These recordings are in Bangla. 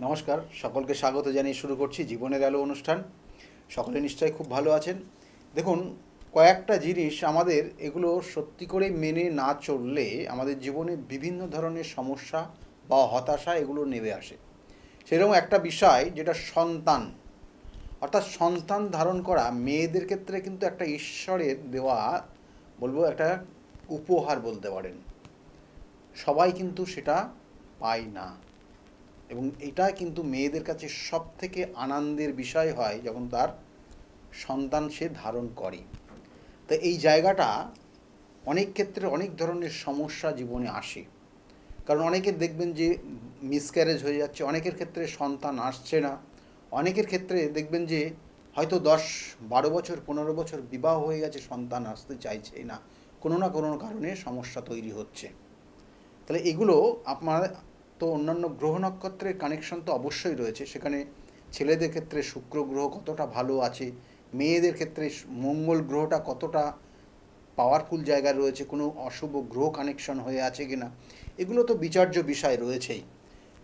নমস্কার, সকলকে স্বাগত জানিয়ে শুরু করছি জীবনের আলো অনুষ্ঠান। সকলে নিশ্চয়ই খুব ভালো আছেন। দেখুন, কয়েকটা জিনিস আমাদের এগুলো সত্যি করে মেনে না চললে আমাদের জীবনে বিভিন্ন ধরনের সমস্যা বা হতাশা এগুলো নেমে আসে। সেরকম একটা বিষয় যেটা সন্তান, অর্থাৎ সন্তান ধারণ করা মেয়েদের ক্ষেত্রে কিন্তু একটা ঈশ্বরের দেওয়া, বলবো একটা উপহার বলতে পারেন। সবাই কিন্তু সেটা পায় না, এবং এটা কিন্তু মেয়েদের কাছে সব থেকে আনন্দের বিষয় হয় যখন তার সন্তান সে ধারণ করে। তো এই জায়গাটা অনেক ক্ষেত্রে অনেক ধরনের সমস্যা জীবনে আসে। কারণ অনেকের দেখবেন যে মিসক্যারেজ হয়ে যাচ্ছে, অনেকের ক্ষেত্রে সন্তান আসছে না, অনেকের ক্ষেত্রে দেখবেন যে হয়তো 10-12 বছর 15 বছর বিবাহ হয়ে গেছে, সন্তান আসতে চাইছে না, কোনো না কোনো কারণে সমস্যা তৈরি হচ্ছে। তাহলে এগুলো আপনার, তো অন্যান্য গ্রহ নক্ষত্রের কানেকশন তো অবশ্যই রয়েছে সেখানে। ছেলেদের ক্ষেত্রে শুক্র গ্রহ কতটা ভালো আছে, মেয়েদের ক্ষেত্রে মঙ্গল গ্রহটা কতটা পাওয়ারফুল জায়গায় রয়েছে, কোনো অশুভ গ্রহ কানেকশন হয়ে আছে কি না, এগুলো তো বিচার্য বিষয় রয়েছেই।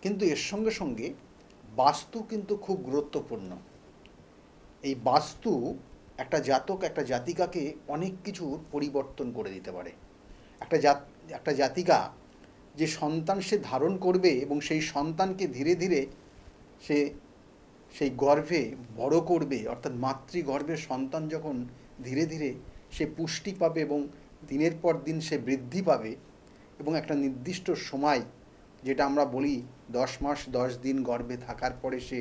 কিন্তু এর সঙ্গে সঙ্গে বাস্তু কিন্তু খুব গুরুত্বপূর্ণ। এই বাস্তু একটা জাতক একটা জাতিকাকে অনেক কিছুর পরিবর্তন করে দিতে পারে। একটা জাত একটা জাতিকা যে সন্তান সে ধারণ করবে এবং সেই সন্তানকে ধীরে ধীরে সে সেই গর্ভে বড় করবে, অর্থাৎ মাতৃগর্ভে সন্তান যখন ধীরে ধীরে সে পুষ্টি পাবে এবং দিনের পর দিন সে বৃদ্ধি পাবে, এবং একটা নির্দিষ্ট সময়, যেটা আমরা বলি 10 মাস 10 দিন গর্ভে থাকার পরে সে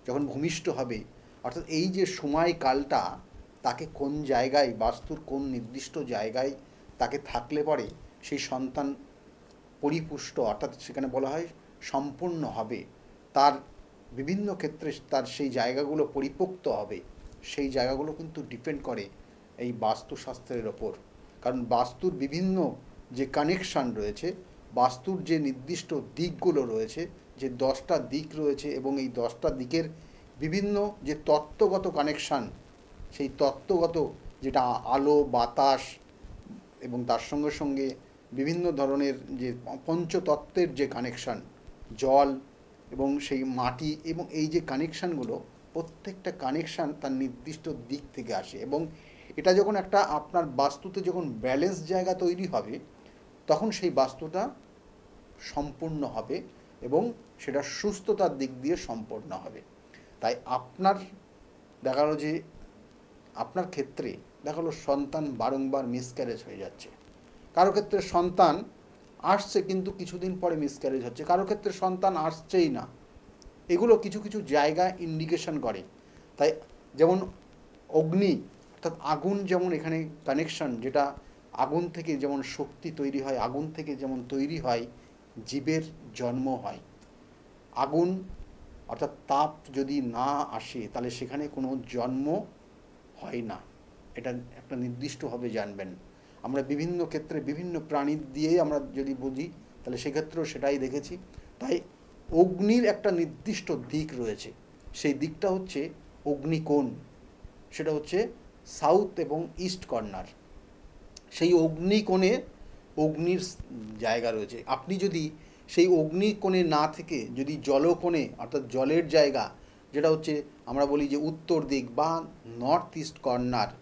যখন ভূমিষ্ঠ হবে, অর্থাৎ এই যে সময়কালটা তাকে কোন জায়গায় বাস্তুর কোন নির্দিষ্ট জায়গায় তাকে থাকলে পরে সেই সন্তান পরিপুষ্ট, অর্থাৎ সেখানে বলা হয় সম্পূর্ণ হবে, তার বিভিন্ন ক্ষেত্রে তার সেই জায়গাগুলো পরিপোক্ত হবে, সেই জায়গাগুলো কিন্তু ডিপেন্ড করে এই বাস্তুশাস্ত্রের ওপর। কারণ বাস্তুর বিভিন্ন যে কানেকশান রয়েছে, বাস্তুর যে নির্দিষ্ট দিকগুলো রয়েছে, যে 10টা দিক রয়েছে, এবং এই 10টা দিকের বিভিন্ন যে তত্ত্বগত কানেকশান, সেই তত্ত্বগত যেটা আলো বাতাস এবং তার সঙ্গে সঙ্গে বিভিন্ন ধরনের যে পঞ্চতত্ত্বের যে কানেকশান, জল এবং সেই মাটি, এবং এই যে কানেকশানগুলো, প্রত্যেকটা কানেকশান তার নির্দিষ্ট দিক থেকে আসে, এবং এটা যখন একটা আপনার বাস্তুতে যখন ব্যালেন্স জায়গা তৈরি হবে, তখন সেই বাস্তুটা সম্পূর্ণ হবে এবং সেটা সুস্থতার দিক দিয়ে সম্পন্ন হবে। তাই আপনার দেখা গেলো যে আপনার ক্ষেত্রে দেখা গেলো সন্তান বারংবার মিসক্যারেজ হয়ে যাচ্ছে, কারো ক্ষেত্রে সন্তান আসছে কিন্তু কিছুদিন পরে মিসক্যারেজ হচ্ছে, কারো ক্ষেত্রে সন্তান আসছেই না। এগুলো কিছু কিছু জায়গা ইন্ডিকেশন করে। তাই যেমন অগ্নি, অর্থাৎ আগুন, যেমন এখানে কানেকশন, যেটা আগুন থেকে যেমন শক্তি তৈরি হয়, আগুন থেকে যেমন তৈরি হয় জীবের জন্ম হয়। আগুন অর্থাৎ তাপ যদি না আসে তাহলে সেখানে কোনো জন্ম হয় না, এটা একটা নির্দিষ্টভাবে জানবেন। আমরা বিভিন্ন ক্ষেত্রে বিভিন্ন প্রাণী দিয়েই আমরা যদি বুঝি, তাহলে সেক্ষেত্রেও সেটাই দেখেছি। তাই অগ্নির একটা নির্দিষ্ট দিক রয়েছে, সেই দিকটা হচ্ছে অগ্নিকোণ, সেটা হচ্ছে সাউথ এবং ইস্ট কর্নার। সেই অগ্নিকোণে অগ্নির জায়গা রয়েছে। আপনি যদি সেই অগ্নিকোণে না থেকে যদি জলকোণে, অর্থাৎ জলের জায়গা, যেটা হচ্ছে আমরা বলি যে উত্তর দিক বা নর্থ ইস্ট কর্নার,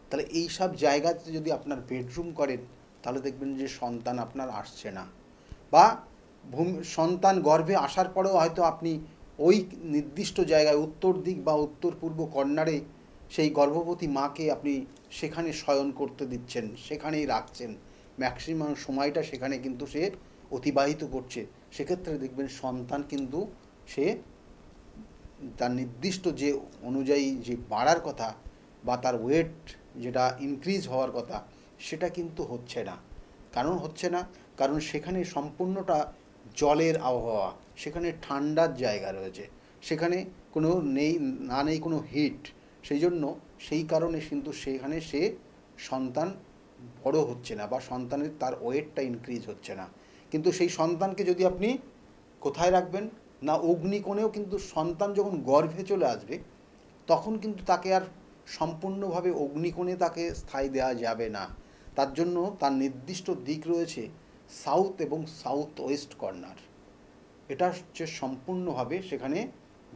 তাহলে এই সব জায়গাতে যদি আপনার বেডরুম করেন, তাহলে দেখবেন যে সন্তান আপনার আসছে না, বা সন্তান গর্ভে আসার পরেও হয়তো আপনি ওই নির্দিষ্ট জায়গায় উত্তর দিক বা উত্তর পূর্ব কর্নারে সেই গর্ভবতী মাকে আপনি সেখানে শয়ন করতে দিচ্ছেন, সেখানেই রাখছেন, ম্যাক্সিমাম সময়টা সেখানে কিন্তু সে অতিবাহিত করছে। সেক্ষেত্রে দেখবেন সন্তান কিন্তু সে তার নির্দিষ্ট যে অনুযায়ী যে বাড়ার কথা বা তার ওয়েট যেটা ইনক্রিজ হওয়ার কথা, সেটা কিন্তু হচ্ছে না। কারণ হচ্ছে না, কারণ সেখানে সম্পূর্ণটা জলের আবহাওয়া, সেখানে ঠান্ডার জায়গা রয়েছে, সেখানে কোনো নেই, না নেই কোনো হিট। সেই জন্য সেই কারণে কিন্তু সেখানে সে সন্তান বড় হচ্ছে না, বা সন্তানের তার ওয়েটটা ইনক্রিজ হচ্ছে না। কিন্তু সেই সন্তানকে যদি আপনি কোথায় রাখবেন না, অগ্নিকোণেও কিন্তু সন্তান যখন গর্ভে চলে আসবে, তখন কিন্তু তাকে আর সম্পূর্ণভাবে অগ্নিকোণে তাকে স্থায়ী দেওয়া যাবে না। তার জন্য তার নির্দিষ্ট দিক রয়েছে সাউথ এবং সাউথ ওয়েস্ট কর্নার। এটা হচ্ছে সম্পূর্ণভাবে সেখানে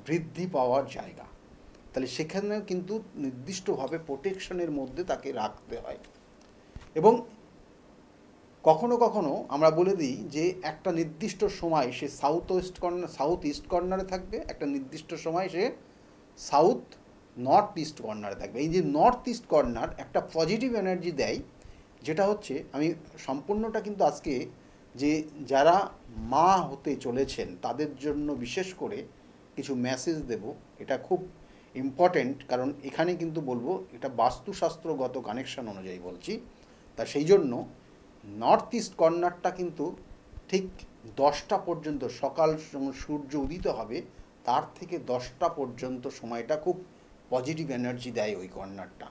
বৃদ্ধি পাওয়ার জায়গা। তাহলে সেখানে কিন্তু নির্দিষ্টভাবে প্রোটেকশনের মধ্যে তাকে রাখতে হয়। এবং কখনো কখনো আমরা বলে দিই যে একটা নির্দিষ্ট সময় সে সাউথ ইস্ট কর্নারে থাকবে, একটা নির্দিষ্ট সময় সে সাউথ নর্থ ইস্ট কর্নারে থাকবে। এই যে নর্থ ইস্ট কর্নার একটা পজিটিভ এনার্জি দেয়, যেটা হচ্ছে, আমি সম্পূর্ণটা কিন্তু আজকে যে যারা মা হতে চলেছেন তাদের জন্য বিশেষ করে কিছু মেসেজ দেব। এটা খুব ইম্পর্টেন্ট, কারণ এখানে কিন্তু বলবো এটা বাস্তুশাস্ত্রগত কানেকশন অনুযায়ী বলছি। তা সেই জন্য নর্থ ইস্ট কর্নারটা কিন্তু ঠিক 10টা পর্যন্ত, সকাল সূর্য উদিত হবে তার থেকে 10টা পর্যন্ত সময়টা খুব পজিটিভ এনার্জি দেয় ওই কর্নারটা।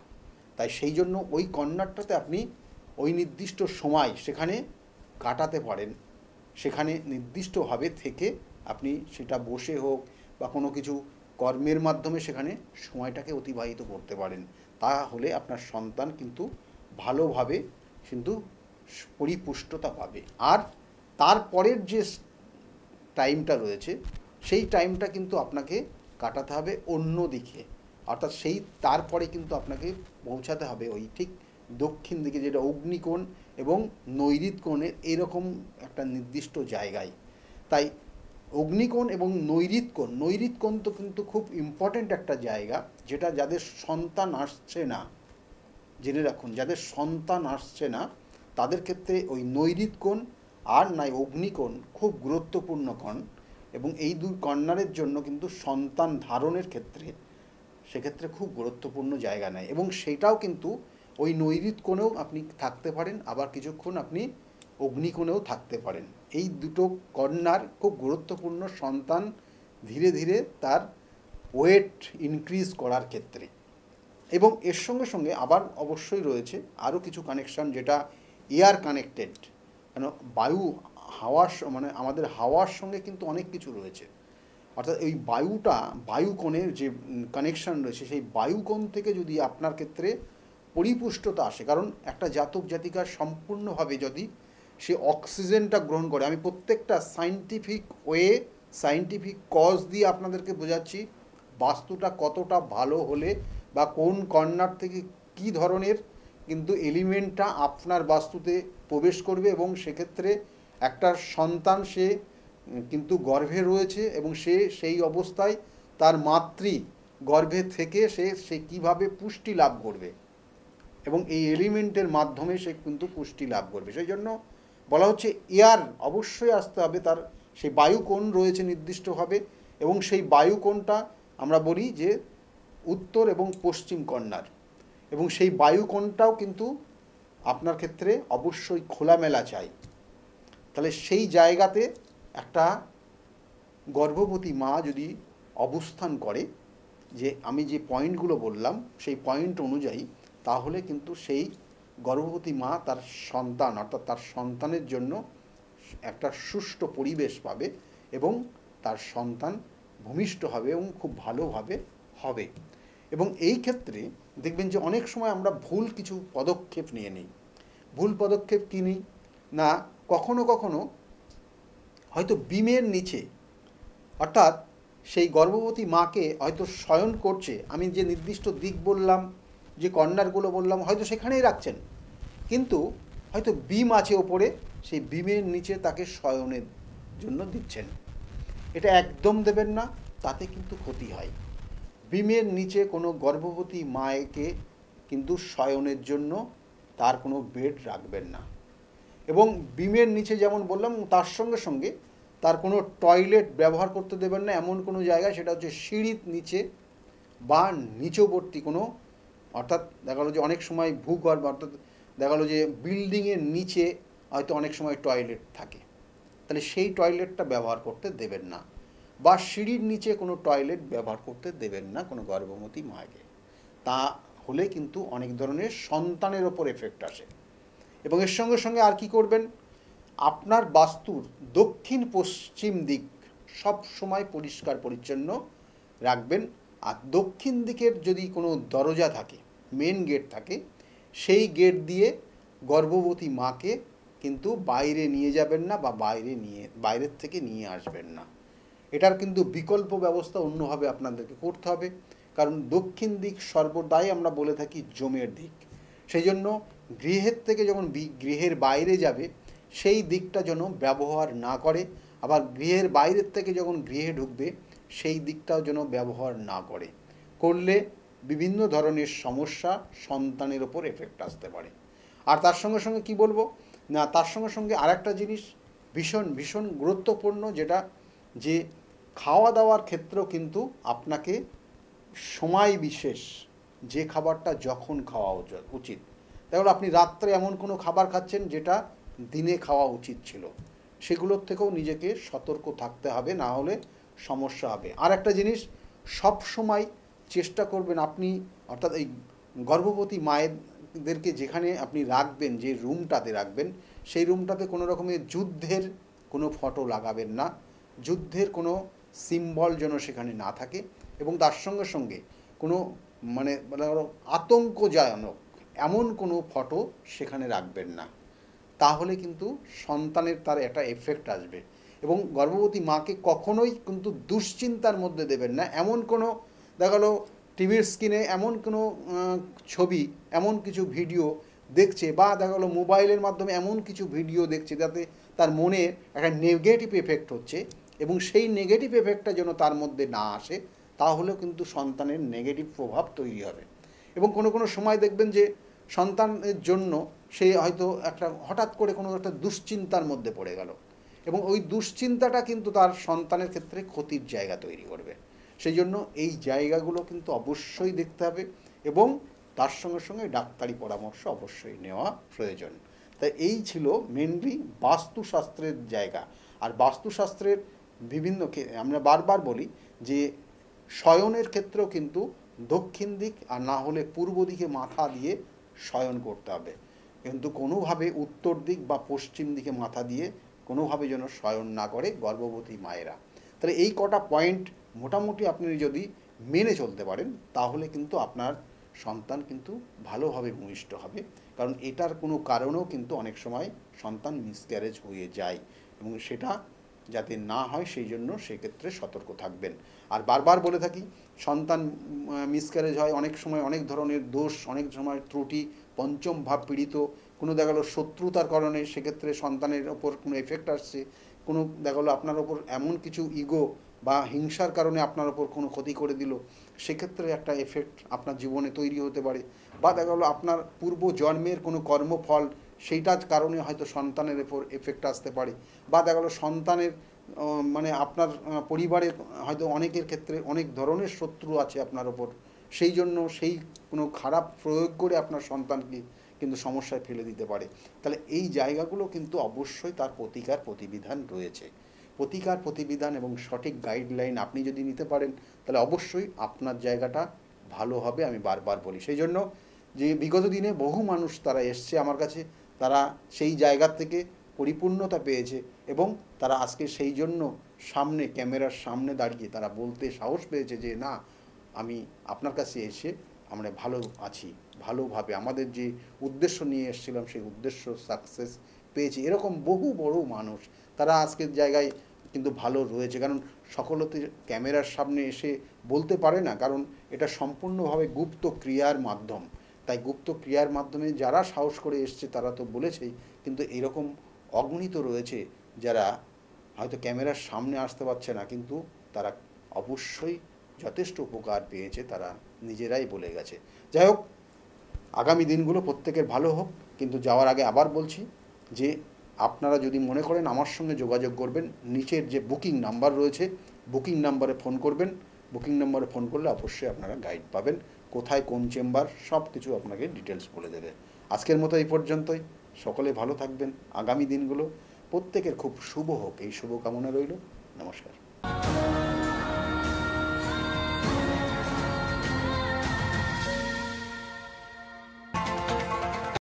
তাই সেই জন্য ওই কর্নারটাতে আপনি ওই নির্দিষ্ট সময় সেখানে কাটাতে পারেন, সেখানে নির্দিষ্টভাবে থেকে আপনি সেটা বসে হোক বা কোনো কিছু কর্মের মাধ্যমে সেখানে সময়টাকে অতিবাহিত করতে পারেন। তাহলে আপনার সন্তান কিন্তু ভালোভাবে কিন্তু পরিপুষ্টতা পাবে। আর তারপরের যে টাইমটা রয়েছে সেই টাইমটা কিন্তু আপনাকে কাটাতে হবে অন্য দিকে, অর্থাৎ সেই তারপরে কিন্তু আপনাকে পৌঁছাতে হবে ওই ঠিক দক্ষিণ দিকে, যেটা অগ্নিকোণ এবং নৈঋত কোণের এরকম একটা নির্দিষ্ট জায়গায়। তাই অগ্নিকোণ এবং নৈঋত কোণ তো কিন্তু খুব ইম্পর্ট্যান্ট একটা জায়গা, যেটা যাদের সন্তান আসছে না, জেনে রাখুন, যাদের সন্তান আসছে না তাদের ক্ষেত্রে ওই নৈঋত কোণ আর নাই অগ্নিকোণ খুব গুরুত্বপূর্ণ কোণ। এবং এই দুই কর্নারের জন্য কিন্তু সন্তান ধারণের ক্ষেত্রে সেক্ষেত্রে খুব গুরুত্বপূর্ণ জায়গা নেয়। এবং সেটাও কিন্তু ওই নৈঋত কোণেও আপনি থাকতে পারেন, আবার কিছুক্ষণ আপনি অগ্নিকোণেও থাকতে পারেন। এই দুটো কর্নার খুব গুরুত্বপূর্ণ সন্তান ধীরে ধীরে তার ওয়েট ইনক্রিজ করার ক্ষেত্রে। এবং এর সঙ্গে সঙ্গে আবার অবশ্যই রয়েছে আরও কিছু কানেকশান, যেটা এয়ার কানেক্টেড, কেন বায়ু হাওয়ার মানে আমাদের হাওয়ার সঙ্গে কিন্তু অনেক কিছু রয়েছে। অর্থাৎ এই বায়ুকোণের যে কানেকশান রয়েছে, সেই বায়ুকোণ থেকে যদি আপনার ক্ষেত্রে পরিপুষ্টতা আসে, কারণ একটা জাতক জাতিকার সম্পূর্ণভাবে যদি সে অক্সিজেনটা গ্রহণ করে, আমি প্রত্যেকটা সায়েন্টিফিক কজ দিয়ে আপনাদেরকে বোঝাচ্ছি বাস্তুটা কতটা ভালো হলে বা কোন কর্নার থেকে কি ধরনের কিন্তু এলিমেন্টটা আপনার বাস্তুতে প্রবেশ করবে। এবং সেক্ষেত্রে একটা সন্তান সে কিন্তু গর্ভে রয়েছে এবং সে সেই অবস্থায় তার মাতৃ গর্ভে থেকে সে কীভাবে পুষ্টি লাভ করবে, এবং এই এলিমেন্টের মাধ্যমে সে কিন্তু পুষ্টি লাভ করবে। সেই জন্য বলা হচ্ছে এয়ার অবশ্যই আসতে হবে, তার সেই বায়ুকোণ রয়েছে নির্দিষ্টভাবে। এবং সেই বায়ুকোণটা আমরা বলি যে উত্তর এবং পশ্চিম কর্নার, এবং সেই বায়ুকোণটাও কিন্তু আপনার ক্ষেত্রে অবশ্যই খোলামেলা চাই। তাহলে সেই জায়গাতে একটা গর্ভবতী মা যদি অবস্থান করে, যে আমি যে পয়েন্টগুলো বললাম সেই পয়েন্ট অনুযায়ী, তাহলে কিন্তু সেই গর্ভবতী মা তার সন্তান, অর্থাৎ তার সন্তানের জন্য একটা সুষ্ঠু পরিবেশ পাবে এবং তার সন্তান ভূমিষ্ঠ হবে এবং খুব ভালোভাবে হবে। এবং এই ক্ষেত্রে দেখবেন যে অনেক সময় আমরা ভুল কিছু পদক্ষেপ নিয়ে নিই। ভুল পদক্ষেপ কী নিই না, কখনো কখনো হয়তো বিমের নিচে, অর্থাৎ সেই গর্ভবতী মাকে হয়তো শয়ন করছে, আমি যে নির্দিষ্ট দিক বললাম, যে কর্নারগুলো বললাম, হয়তো সেখানেই রাখছেন, কিন্তু হয়তো বিম আছে ওপরে, সেই বিমের নিচে তাকে শয়নের জন্য দিচ্ছেন। এটা একদম দেবেন না, তাতে কিন্তু ক্ষতি হয়। বিমের নিচে কোনো গর্ভবতী মাকে কিন্তু শয়নের জন্য তার কোনো বেড রাখবেন না। এবং বিমের নিচে যেমন বললাম, তার সঙ্গে সঙ্গে তার কোনো টয়লেট ব্যবহার করতে দেবেন না এমন কোনো জায়গায়, সেটা হচ্ছে সিঁড়ির নিচে বা নিচবর্তী কোনো, অর্থাৎ দেখা গেলো যে অনেক সময় ভূগর্ভ, অর্থাৎ দেখা গেলো যে বিল্ডিংয়ের নিচে হয়তো অনেক সময় টয়লেট থাকে, তাহলে সেই টয়লেটটা ব্যবহার করতে দেবেন না। বা সিঁড়ির নিচে কোনো টয়লেট ব্যবহার করতে দেবেন না কোনো গর্ভবতী মাকে। তা হলে কিন্তু অনেক ধরনের সন্তানের ওপর এফেক্ট আসে। এবং এর সঙ্গে সঙ্গে আর কি করবেন, আপনার বাস্তুর দক্ষিণ পশ্চিম দিক সব সময় পরিষ্কার পরিচ্ছন্ন রাখবেন। আর দক্ষিণ দিকের যদি কোনো দরজা থাকে, মেন গেট থাকে, সেই গেট দিয়ে গর্ভবতী মাকে কিন্তু বাইরে নিয়ে যাবেন না বা বাইরের থেকে নিয়ে আসবেন না। এটার কিন্তু বিকল্প ব্যবস্থা অন্যভাবে আপনাদেরকে করতে হবে, কারণ দক্ষিণ দিক সর্বদাই আমরা বলে থাকি জমের দিক। সেই জন্য গৃহের থেকে যখন গৃহের বাইরে যাবে সেই দিকটা যেন ব্যবহার না করে, আবার গৃহের বাইরের থেকে যখন গৃহে ঢুকবে সেই দিকটাও যেন ব্যবহার না করে। করলে বিভিন্ন ধরনের সমস্যা সন্তানের ওপর এফেক্ট আসতে পারে। আর তার সঙ্গে সঙ্গে কি বলবো না, তার সঙ্গে সঙ্গে আরেকটা জিনিস ভীষণ ভীষণ গুরুত্বপূর্ণ, যেটা যে খাওয়া দাওয়ার ক্ষেত্রেও কিন্তু আপনাকে সময় বিশেষ যে খাবারটা যখন খাওয়া উচিত, তাহলে আপনি রাত্রে এমন কোনো খাবার খাচ্ছেন যেটা দিনে খাওয়া উচিত ছিল, সেগুলোর থেকেও নিজেকে সতর্ক থাকতে হবে, না হলে সমস্যা হবে। আর একটা জিনিস, সব সময় চেষ্টা করবেন আপনি, অর্থাৎ এই গর্ভবতী মায়েদেরকে যেখানে আপনি রাখবেন, যে রুমটাতে রাখবেন, সেই রুমটাতে কোনো রকমের যুদ্ধের কোনো ফটো লাগাবেন না, যুদ্ধের কোনো সিম্বল যেন সেখানে না থাকে, এবং তার সঙ্গে সঙ্গে কোনো মানে আতঙ্কজনক এমন কোনো ফটো সেখানে রাখবেন না, তাহলে কিন্তু সন্তানের তার একটা এফেক্ট আসবে। এবং গর্ভবতী মাকে কখনোই কিন্তু দুশ্চিন্তার মধ্যে দেবেন না। এমন কোনো দেখা গেলো টিভির স্ক্রিনে এমন কোনো ছবি, এমন কিছু ভিডিও দেখছে, বা দেখা গেলো মোবাইলের মাধ্যমে এমন কিছু ভিডিও দেখছে যাতে তার মনে একটা নেগেটিভ এফেক্ট হচ্ছে, এবং সেই নেগেটিভ এফেক্টটা যেন তার মধ্যে না আসে, তাহলেও কিন্তু সন্তানের নেগেটিভ প্রভাব তৈরি হবে। এবং কোনো কোনো সময় দেখবেন যে সন্তানের জন্য সে হয়তো একটা হঠাৎ করে কোনো একটা দুশ্চিন্তার মধ্যে পড়ে গেল, এবং ওই দুশ্চিন্তাটা কিন্তু তার সন্তানের ক্ষেত্রে ক্ষতির জায়গা তৈরি করবে। সেই জন্য এই জায়গাগুলো কিন্তু অবশ্যই দেখতে হবে, এবং তার সঙ্গে সঙ্গে ডাক্তারি পরামর্শ অবশ্যই নেওয়া প্রয়োজন। তাই এই ছিল মেনলি বাস্তুশাস্ত্রের জায়গা। আর বাস্তুশাস্ত্রের বিভিন্ন আমরা বারবার বলি যে শয়নের ক্ষেত্রেও কিন্তু দক্ষিণ দিক আর না হলে পূর্ব দিকে মাথা দিয়ে শয়ন করতে হবে, কিন্তু কোনোভাবে উত্তর দিক বা পশ্চিম দিকে মাথা দিয়ে কোনোভাবে যেন শয়ন না করে গর্ভবতী মায়েরা। তাহলে এই কটা পয়েন্ট মোটামুটি আপনি যদি মেনে চলতে পারেন, তাহলে কিন্তু আপনার সন্তান কিন্তু ভালোভাবে ভূমিষ্ঠ হবে। কারণ এটার কোনো কারণেও কিন্তু অনেক সময় সন্তান মিসক্যারেজ হয়ে যায়, এবং সেটা যাতে না হয় সেই জন্য সেক্ষেত্রে সতর্ক থাকবেন। আর বারবার বলে থাকি, সন্তান মিসক্যারেজ হয় অনেক সময় অনেক ধরনের দোষ, অনেক সময় ত্রুটি, পঞ্চম ভাব পীড়িত, কোনো দেখা গেলো শত্রুতার কারণে সেক্ষেত্রে সন্তানের ওপর কোনো এফেক্ট আসছে, কোনো দেখা গেলো আপনার ওপর এমন কিছু ইগো বা হিংসার কারণে আপনার ওপর কোনো ক্ষতি করে দিল, সেক্ষেত্রে একটা এফেক্ট আপনার জীবনে তৈরি হতে পারে। বা দেখা গেলো আপনার পূর্ব জন্মের কোনো কর্মফল, সেইটার কারণে হয়তো সন্তানের ওপর এফেক্ট আসতে পারে। বা দেখা গেলো সন্তানের মানে আপনার পরিবারের হয়তো অনেকের ক্ষেত্রে অনেক ধরনের শত্রু আছে আপনার ওপর, সেই জন্য সেই কোনো খারাপ প্রয়োগ করে আপনার সন্তানকে কিন্তু সমস্যায় ফেলে দিতে পারে। তাহলে এই জায়গাগুলো কিন্তু অবশ্যই তার প্রতিকার প্রতিবিধান রয়েছে। প্রতিকার প্রতিবিধান এবং সঠিক গাইডলাইন আপনি যদি নিতে পারেন, তাহলে অবশ্যই আপনার জায়গাটা ভালো হবে, আমি বারবার বলি। সেই জন্য যে বিগত দিনে বহু মানুষ তারা এসছে আমার কাছে, তারা সেই জায়গা থেকে পরিপূর্ণতা পেয়েছে, এবং তারা আজকে সেই জন্য সামনে ক্যামেরার সামনে দাঁড়িয়ে তারা বলতে সাহস পেয়েছে যে না, আমি আপনার কাছে এসে আমরা ভালো আছি, ভালোভাবে আমাদের যে উদ্দেশ্য নিয়ে এসেছিলাম সেই উদ্দেশ্য সাকসেস পেয়েছি। এরকম বহু বড় মানুষ তারা আজকের জায়গায় কিন্তু ভালো রয়েছে, কারণ সকলতে ক্যামেরার সামনে এসে বলতে পারে না, কারণ এটা সম্পূর্ণভাবে গুপ্ত ক্রিয়ার মাধ্যম। তাই গুপ্ত ক্রিয়ার মাধ্যমে যারা সাহস করে এসছে তারা তো বলেছেই, কিন্তু এরকম অগণিত রয়েছে যারা হয়তো ক্যামেরার সামনে আসতে পারছে না, কিন্তু তারা অবশ্যই যথেষ্ট উপকার পেয়েছে, তারা নিজেরাই বলে গেছে। যাই হোক, আগামী দিনগুলো প্রত্যেকের ভালো হোক। কিন্তু যাওয়ার আগে আবার বলছি যে আপনারা যদি মনে করেন আমার সঙ্গে যোগাযোগ করবেন, নিচের যে বুকিং নাম্বার রয়েছে বুকিং নাম্বারে ফোন করবেন। বুকিং নাম্বারে ফোন করলে অবশ্যই আপনারা গাইড পাবেন, কোথায় কোন চেম্বার সব কিছু আপনাকে ডিটেলস বলে দেবে। আজকের মতো এই পর্যন্তই। সকলে ভালো থাকবেন। আগামী দিনগুলো প্রত্যেকের খুব শুভ হোক, এই শুভকামনা রইল। নমস্কার।